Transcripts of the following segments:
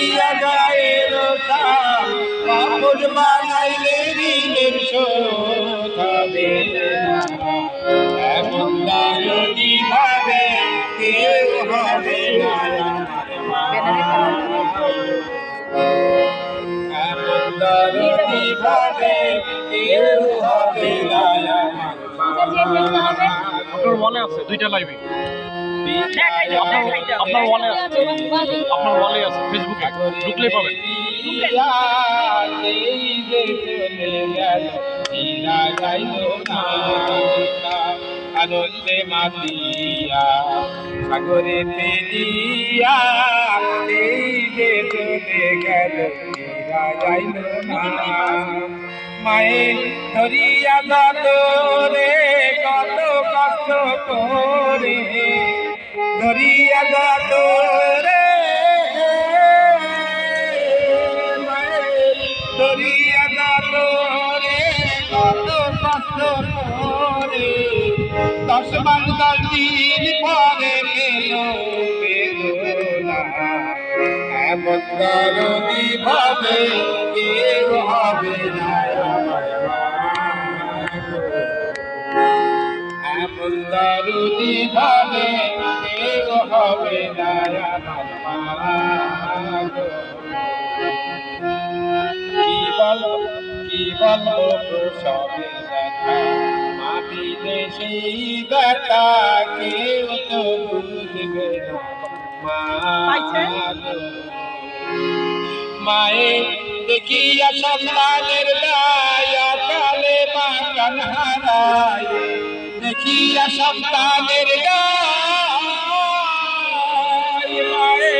ধরিয়া গায়ের কাপড় বানাইলে দিলের শোধ হবে এমন দারুণী ভাবে কেউ হবে না এমন দারুণী ভাবে কেউ হবে না। আপনার মনে আছে দুইটা লাইভে আপনার মনে আছে আপনার মনে আছে ফেসবুকে ঢুকলে পাবেন আনন্দে মাতিয়া সাগরে পেরিয়া চলে গেল যাইল না মায়ের ধরিয়া গত রে কত কষ্ট করে ধরিয়া গত রে মায়ের ধরিয়া গত রে কত কষ্ট করে 10 বার 10 দিন পরে পেল বেদনা এমন দারুণী ভাবে কেউ হবে না এমন দারুণী ভাবে কেউ হবে না কি বলবো সবে দেখা আমি দেশি দেখা কেউ তো বুঝবে না মায়ে দেখিয়া সন্তানের দায় কালে বাগান হারায় দেখিয়া সন্তানের দায় মায়ে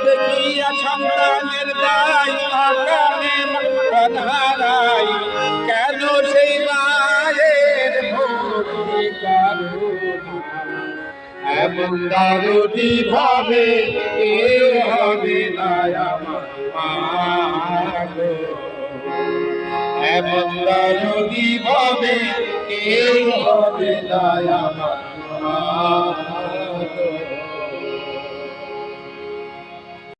দেখিয়া সন্তানের দায় কালে বাগান হারায় কেন সেই মায়ের ভক্তি করুণা এমন দারুণী ভাবে কেউ হবে না আমার এমন দারুণী ভাবে কেউ হবে না আমার